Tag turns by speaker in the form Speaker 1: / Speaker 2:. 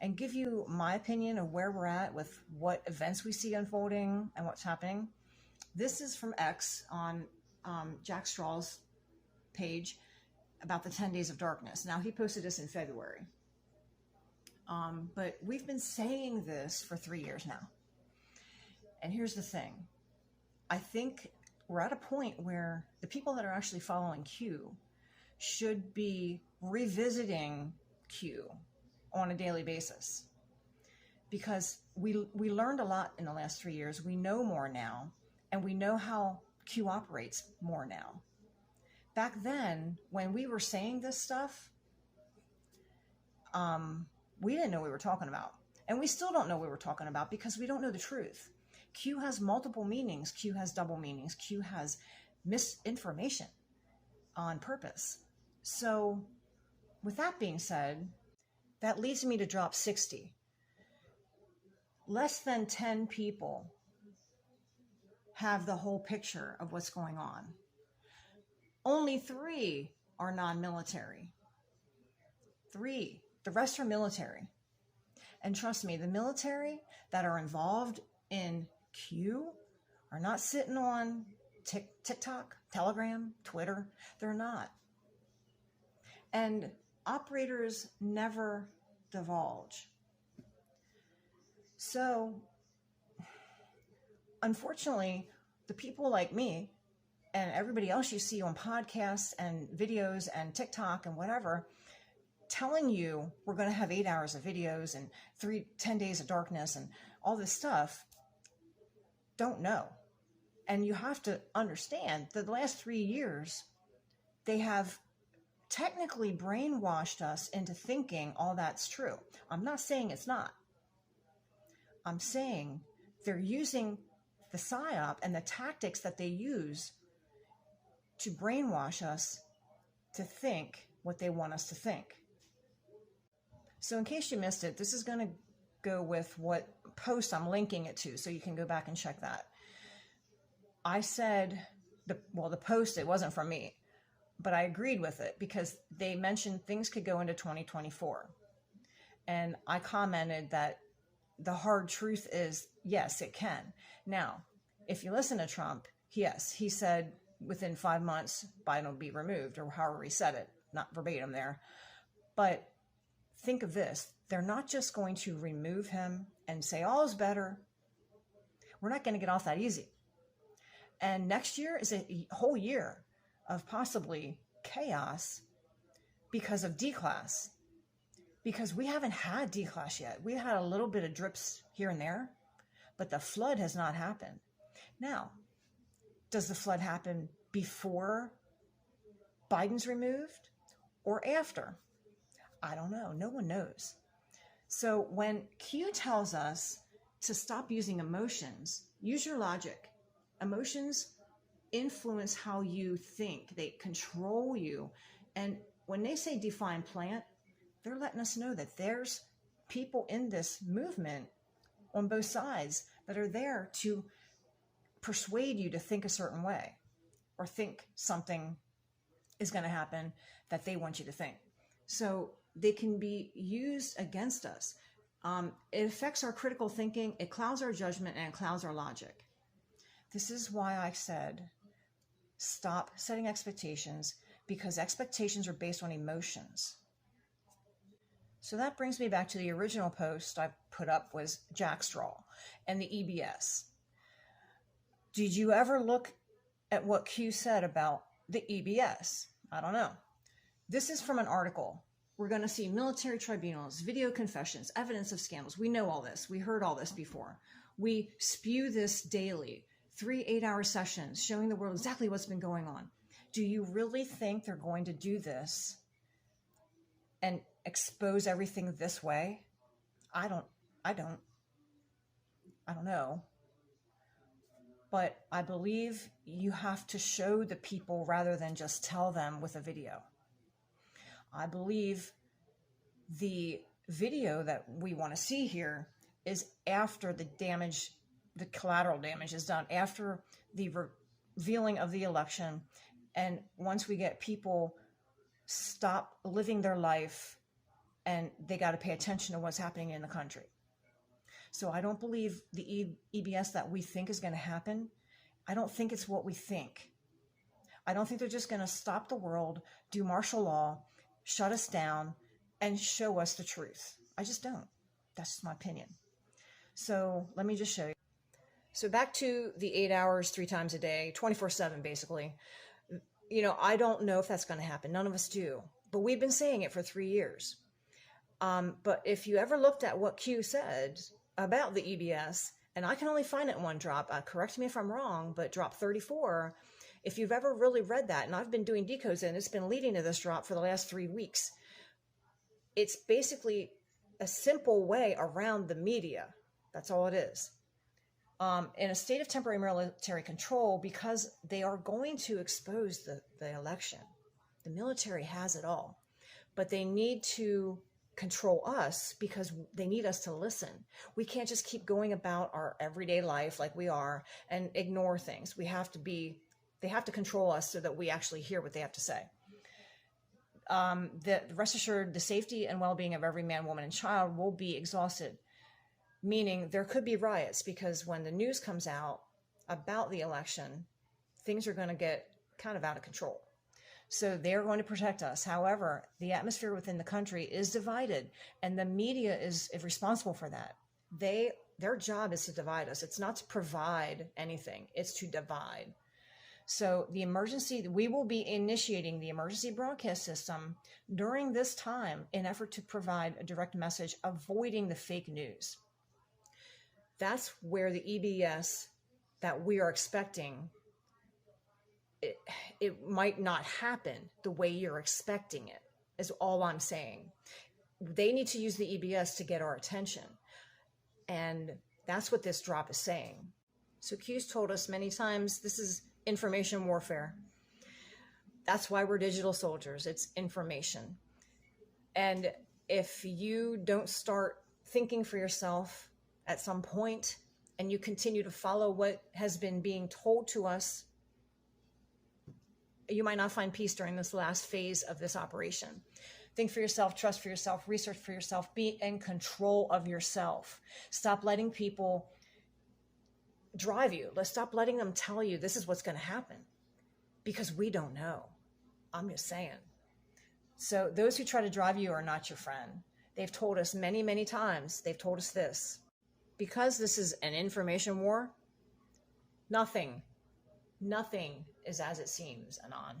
Speaker 1: and give you my opinion of where we're at with what events we see unfolding and what's happening. This is from X on Jack Straw's page about the 10 days of darkness. Now, he posted this in February. But we've been saying this for 3 years now. And here's the thing. I think we're at a point where the people that are actually following Q should be revisiting Q on a daily basis, because we learned a lot in the last 3 years. We know more now, and we know how Q operates more now. Back then, when we were saying this stuff, we didn't know what we were talking about. And we still don't know what we're talking about because we don't know the truth. Q has multiple meanings. Q has double meanings. Q has misinformation on purpose. So with that being said, that leads me to drop 60. Less than 10 people have the whole picture of what's going on. Only 3 are non-military. 3. The rest are military. And trust me, the military that are involved in Q are not sitting on TikTok, Telegram, Twitter. They're not. And operators never divulge. So, unfortunately, the people like me and everybody else you see on podcasts and videos and TikTok and whatever, telling you we're going to have 8 hours of videos and 10 days of darkness and all this stuff, don't know. And you have to understand that the last 3 years, they have technically brainwashed us into thinking all that's true. I'm not saying it's not. I'm saying they're using the PSYOP and the tactics that they use to brainwash us to think what they want us to think. So in case you missed it, this is going to go with what post I'm linking it to, so you can go back and check that. I said, the post, it wasn't from me, but I agreed with it because they mentioned things could go into 2024. And I commented that the hard truth is, yes, it can. Now, if you listen to Trump, yes, he said within 5 months, Biden will be removed, or however he said it, not verbatim there. But think of this. They're not just going to remove him and say, all is better. We're not going to get off that easy. And next year is a whole year of possibly chaos because of D-class. Because we haven't had D-class yet. We had a little bit of drips here and there, but the flood has not happened. Now, does the flood happen before Biden's removed or after? I don't know. No one knows. So when Q tells us to stop using emotions, use your logic. Emotions influence how you think. They control you. And when they say define plant, they're letting us know that there's people in this movement on both sides that are there to persuade you to think a certain way or think something is going to happen that they want you to think. So they can be used against us. It affects our critical thinking, it clouds our judgment, and it clouds our logic. This is why I said, stop setting expectations, because expectations are based on emotions. So that brings me back to the original post I put up was Jack Straw and the EBS. Did you ever look at what Q said about the EBS? I don't know. This is from an article. We're going to see military tribunals, video confessions, evidence of scandals. We know all this. We heard all this before. We spew this daily. 3 8-hour sessions showing the world exactly what's been going on. Do you really think they're going to do this and expose everything this way? I don't know. But I believe you have to show the people rather than just tell them with a video. I believe the video that we want to see here is after the damage, the collateral damage is done, after the revealing of the election. And once we get people stop living their life and they got to pay attention to what's happening in the country. So I don't believe the EBS that we think is going to happen. I don't think it's what we think. I don't think they're just going to stop the world, do martial law, shut us down, and show us the truth. I just don't. That's just my opinion. So let me just show you. So back to the 8 hours, 3 times a day, 24/7, basically. You know, I don't know if that's going to happen. None of us do. But we've been saying it for 3 years. But if you ever looked at what Q said about the EBS, and I can only find it in one drop, correct me if I'm wrong, but drop 34, if you've ever really read that, and I've been doing decodes and it's been leading to this drop for the last 3 weeks, it's basically a simple way around the media. That's all it is. In a state of temporary military control, because they are going to expose the election. The military has it all, but they need to control us because they need us to listen. We can't just keep going about our everyday life like we are and ignore things. They have to control us so that we actually hear what they have to say. Rest assured, the safety and well-being of every man, woman, and child will be exhausted, meaning there could be riots, because when the news comes out about the election, things are going to get kind of out of control. So they're going to protect us. However, the atmosphere within the country is divided, and the media is responsible for that. Their job is to divide us. It's not to provide anything. It's to divide. So we will be initiating the emergency broadcast system during this time in effort to provide a direct message, avoiding the fake news. That's where the EBS that we are expecting, it might not happen the way you're expecting it, is all I'm saying. They need to use the EBS to get our attention. And that's what this drop is saying. So Q's told us many times, this is information warfare. That's why we're digital soldiers. It's information. And if you don't start thinking for yourself at some point, and you continue to follow what has been being told to us, you might not find peace during this last phase of this operation. Think for yourself, trust for yourself, research for yourself, be in control of yourself. Stop letting people drive you. Let's stop letting them tell you this is what's going to happen, because we don't know. I'm just saying. So those who try to drive you are not your friend. They've told us many, many times. They've told us this. Because this is an information war, nothing is as it seems, Anon.